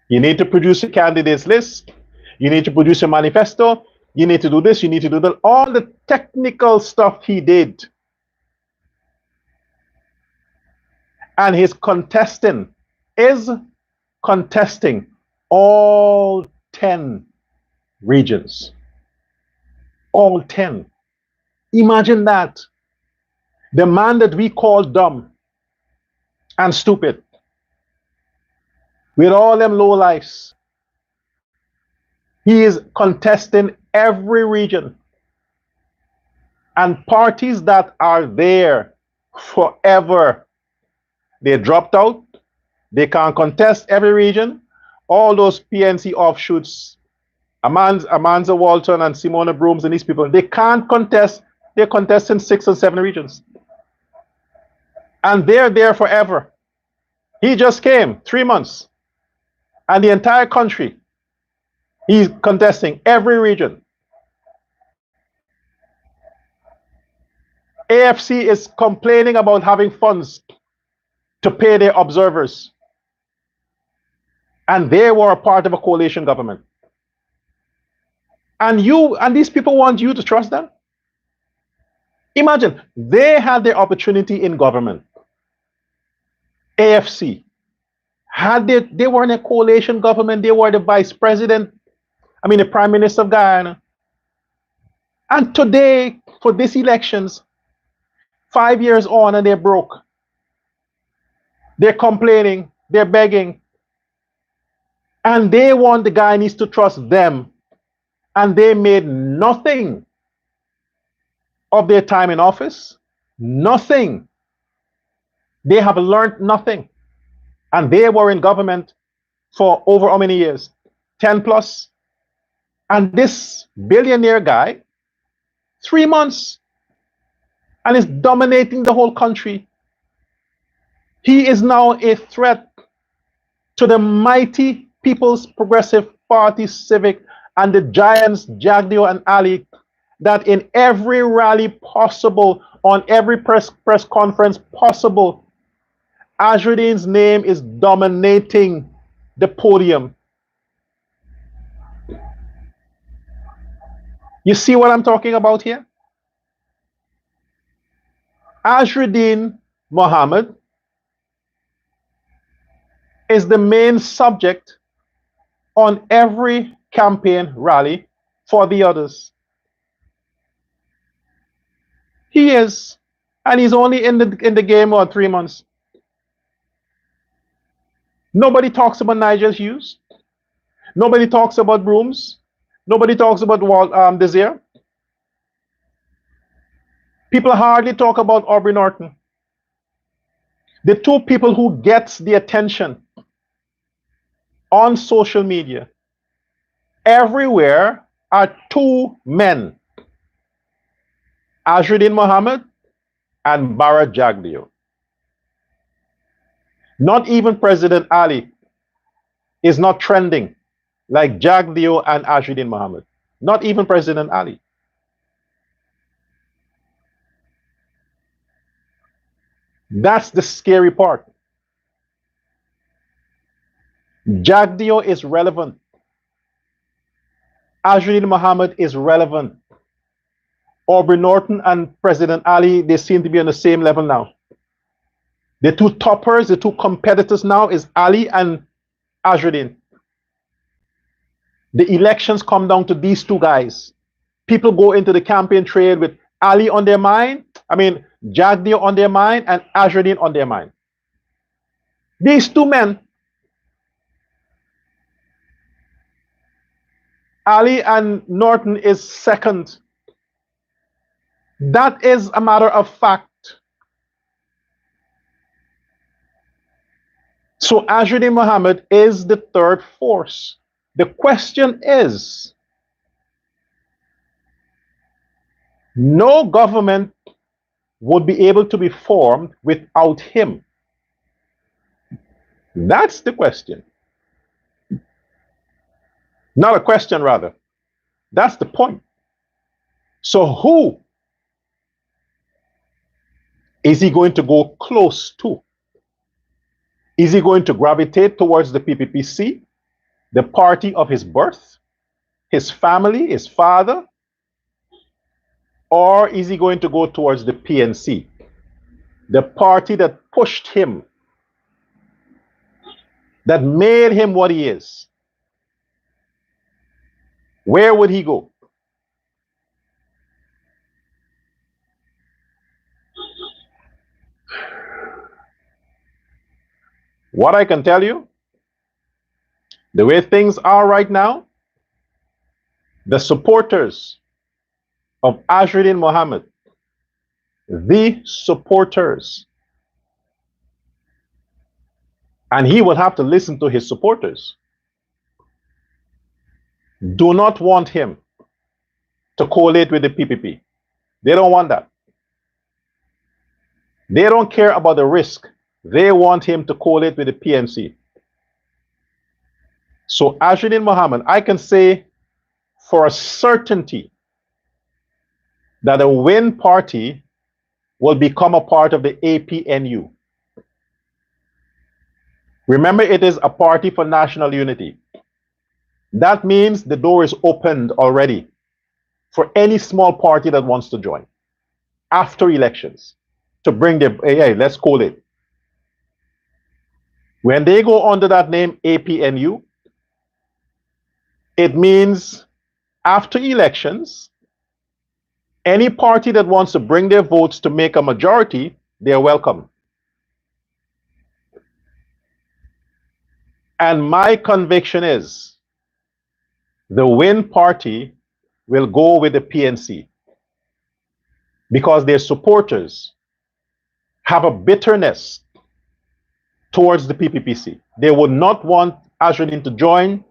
You need to produce a candidates list. You need to produce a manifesto. You need to do this. You need to do that. All the technical stuff he did. And his contesting is contesting all 10 regions. All 10. Imagine that. The man that we call dumb and stupid, with all them low lives, he is contesting every region. And parties that are there forever, they dropped out. They can't contest every region, all those PNC offshoots, Amanza Walton and Simona Brooms and these people, they can't contest. They're contesting 6 or 7 regions. And they're there forever. He just came 3 months. And the entire country, he's contesting every region. AFC is complaining about having funds to pay their observers. And they were a part of a coalition government. And these people want you to trust them? Imagine, they had their opportunity in government. AFC. They were in a coalition government, they were the vice president, the prime minister of Guyana. And today, for these elections, 5 years on and they're broke. They're complaining, they're begging. And they want the Guyanese to trust them. And they made nothing of their time in office. Nothing. They have learned nothing. And they were in government for over how many years? 10 plus. And this billionaire guy, 3 months, and is dominating the whole country. He is now a threat to the mighty People's Progressive Party Civic and the giants Jagdeo and Ali, that in every rally possible, on every press conference possible, Azruddin's name is dominating the podium. You see what I'm talking about here? Azruddin Mohammed is the main subject on every campaign rally for the others. He is, and he's only in the game for 3 months. Nobody talks about Nigel Hughes. Nobody talks about Brooms. Nobody talks about Desire. People hardly talk about Aubrey Norton. The two people who gets the attention on social media everywhere are two men, Azruddin Mohammed and Bharat Jagdeo. Not even President Ali is not trending like Jagdeo and Azruddin Mohammed. Not even President Ali. That's the scary part. Jagdeo is relevant. Azruddin Mohammed is relevant. Aubrey Norton and President Ali, they seem to be on the same level now. The two toppers, the two competitors now is Ali and Azruddin. The elections come down to these two guys. People go into the campaign trail with Ali on their mind, Jagdeo on their mind, and Azruddin on their mind. These two men, Ali and Norton is second. That is a matter of fact. So Azruddin Mohammed is the third force. The question is, no government would be able to be formed without him. That's the question. Not a question, rather. That's the point. So who is he going to go close to? Is he going to gravitate towards the PPPC, the party of his birth, his family, his father? Or is he going to go towards the PNC, the party that pushed him, that made him what he is? Where would he go? What I can tell you, the way things are right now, the supporters of Azruddin Mohammed, the supporters, and he will have to listen to his supporters. do not want him to collate with the PPP. They don't want that. They don't care about the risk. They want him to collate with the PNC. So Azruddin Mohammed, I can say for a certainty that the Win party will become a part of the APNU. Remember, it is a party for national unity. That means the door is opened already for any small party that wants to join after elections to bring their, hey, let's call it. When they go under that name APNU, it means after elections, any party that wants to bring their votes to make a majority, they're welcome. And my conviction is the Win party will go with the PNC because their supporters have a bitterness towards the PPPC. They would not want Azruddin to join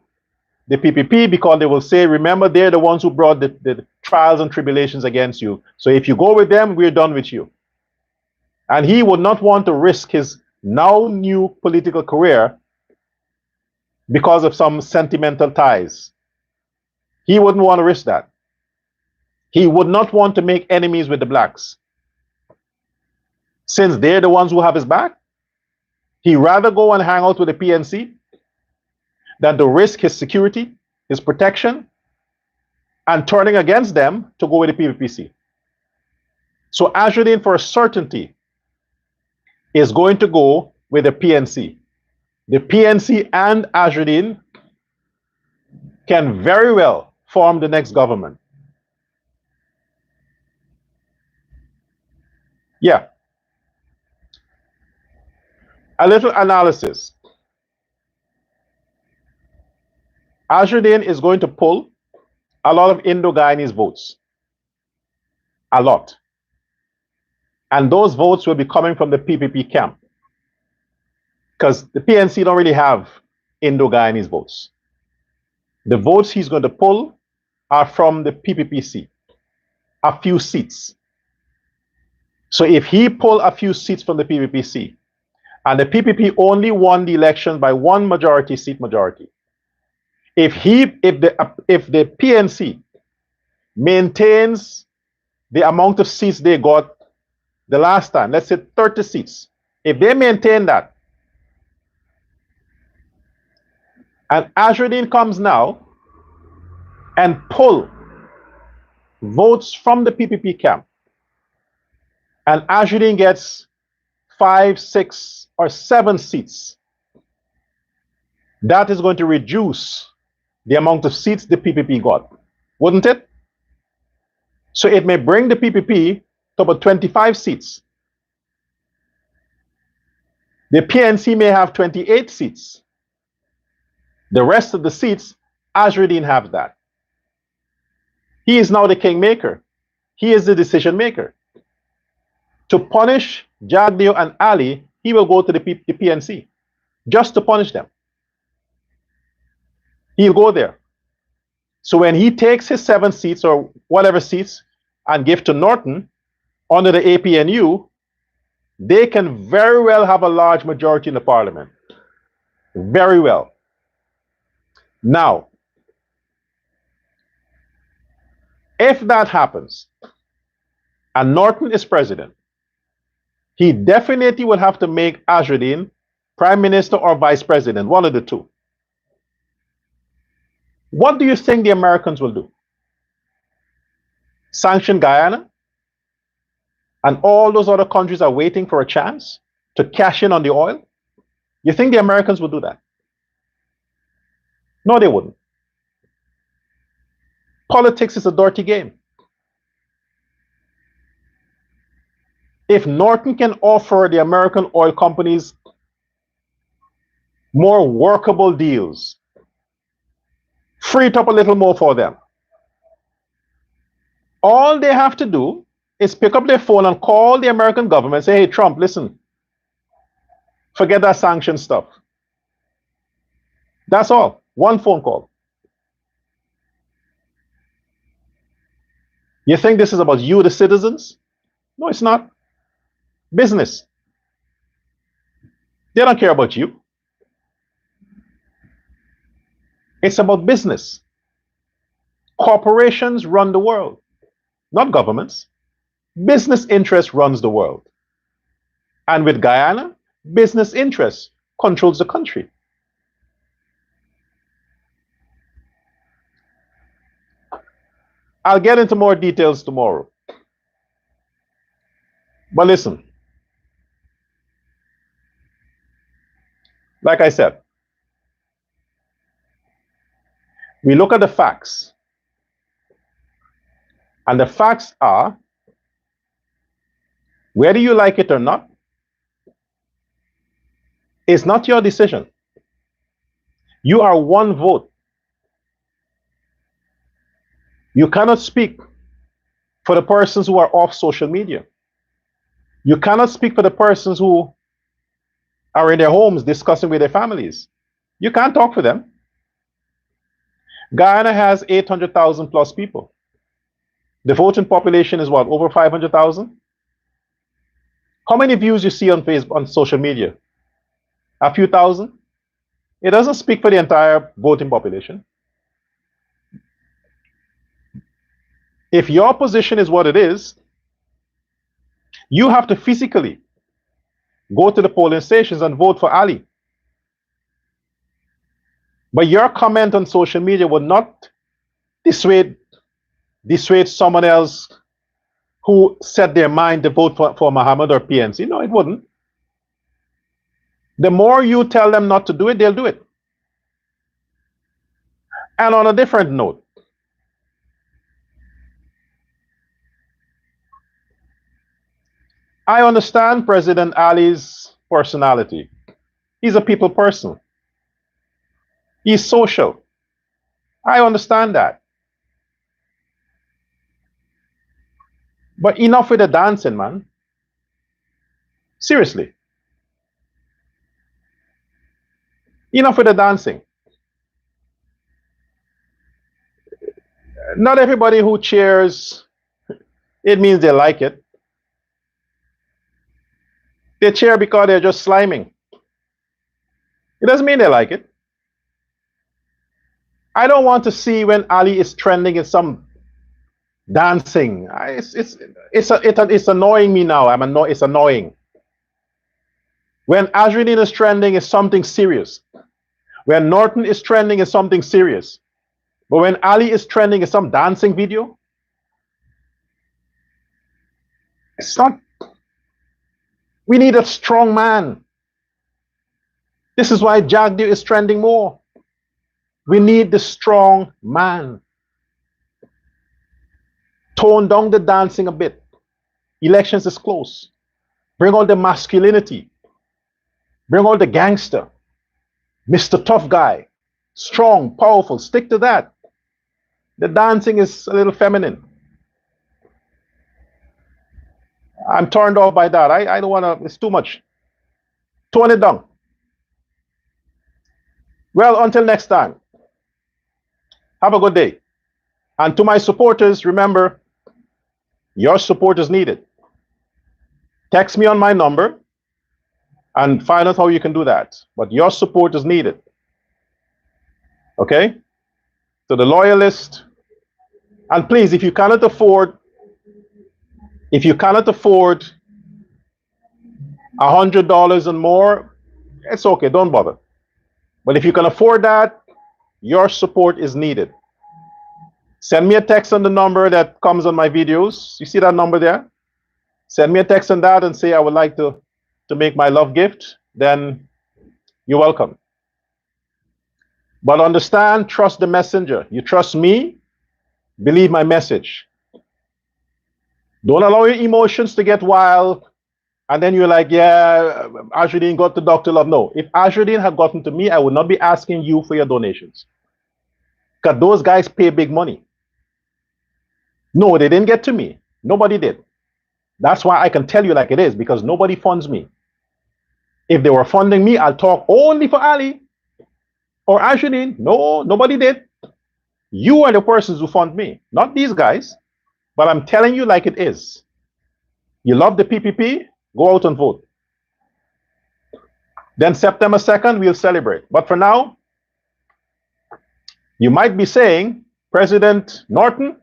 the PPP because they will say, remember, they're the ones who brought the trials and tribulations against you. So if you go with them, we're done with you. And he would not want to risk his now new political career because of some sentimental ties. He wouldn't want to risk that. He would not want to make enemies with the blacks. Since they're the ones who have his back, he'd rather go and hang out with the PNC than to risk his security, his protection, and turning against them to go with the PPPC. So Azruddin, for a certainty, is going to go with the PNC. The PNC and Azruddin can very well form the next government. Yeah. A little analysis. Azruddin is going to pull a lot of Indo-Guyanese votes. A lot. And those votes will be coming from the PPP camp. Because the PNC don't really have Indo-Guyanese votes. The votes he's going to pull are from the PPPC. A few seats. So if he pull a few seats from the PPPC, and the PPP only won the election by one majority seat majority, if the PNC maintains the amount of seats they got the last time, let's say 30 seats, if they maintain that, and Azruddin comes now and pull votes from the PPP camp, and Azruddin gets 5, 6, or 7 seats, that is going to reduce the amount of seats the PPP got, wouldn't it? So it may bring the PPP to about 25 seats. The PNC may have 28 seats. The rest of the seats, Azruddin have that. He is now the kingmaker. He is the decision maker. To punish Jagdeo and Ali, he will go to the PNC just to punish them. He'll go there. So when he takes his 7 seats or whatever seats and give to Norton under the APNU, they can very well have a large majority in the parliament. Very well. Now, if that happens and Norton is president, he definitely will have to make Azruddin prime minister or vice president, one of the two. What do you think the Americans will do? Sanction Guyana? And all those other countries are waiting for a chance to cash in on the oil? You think the Americans will do that? No, they wouldn't. Politics is a dirty game. If Norton can offer the American oil companies more workable deals, free it up a little more for them, all they have to do is pick up their phone and call the American government and say, hey, Trump, listen, forget that sanction stuff. That's all. One phone call. You think this is about you, the citizens? No, it's not. Business. They don't care about you. It's about business. Corporations run the world, not governments. Business interest runs the world. And with Guyana, business interest controls the country. I'll get into more details tomorrow. But listen, like I said, we look at the facts. And the facts are, whether you like it or not, it's not your decision. You are one vote. You cannot speak for the persons who are off social media. You cannot speak for the persons who are in their homes discussing with their families. You can't talk for them. Guyana has 800,000 plus people. The voting population is what, over 500,000? How many views you see on Facebook, on social media? A few thousand? It doesn't speak for the entire voting population. If your position is what it is, you have to physically go to the polling stations and vote for Ali. But your comment on social media would not dissuade someone else who set their mind to vote for Mohammed or PNC. No, it wouldn't. The more you tell them not to do it, they'll do it. And on a different note, I understand President Ali's personality. He's a people person. He's social. I understand that. But enough with the dancing, man. Seriously. Enough with the dancing. Not everybody who cheers, it means they like it. They cheer because they're just sliming. It doesn't mean they like it. I don't want to see when Ali is trending in some dancing. It's annoying me now. It's annoying. When Azruddin is trending, it's something serious. When Norton is trending, it's something serious. But when Ali is trending, it's some dancing video. It's not. We need a strong man. This is why Jagdeep is trending more. We need the strong man. Tone down the dancing a bit. Elections is close. Bring all the masculinity. Bring all the gangster. Mr. Tough Guy. Strong, powerful. Stick to that. The dancing is a little feminine. I'm turned off by that. I don't want to, it's too much. Tone it down. Well, until next time, have a good day. And to my supporters, remember, your support is needed. Text me on my number and find out how you can do that. But your support is needed. Okay? To the loyalists, and please, if you cannot afford $100 and more, it's okay, don't bother. But if you can afford that, your support is needed. Send me a text on the number that comes on my videos. You see that number there? Send me a text on that and say I would like to make my love gift. Then you're welcome. But understand, trust the messenger. You trust me, believe my message. Don't allow your emotions to get wild. And then you're like, yeah, Azruddin got to Dr. Love. No, if Azruddin had gotten to me, I would not be asking you for your donations. Because those guys pay big money. No, they didn't get to me. Nobody did. That's why I can tell you like it is, because nobody funds me. If they were funding me, I'll talk only for Ali or Azruddin. No, nobody did. You are the persons who fund me, not these guys. But I'm telling you like it is. You love the PPP, go out and vote. Then September 2nd, we'll celebrate. But for now, you might be saying President Norton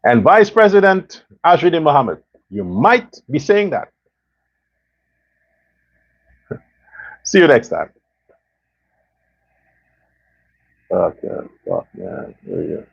and Vice President Azruddin Mohammed. You might be saying that. See you next time. Okay, fuck, man. Here we go.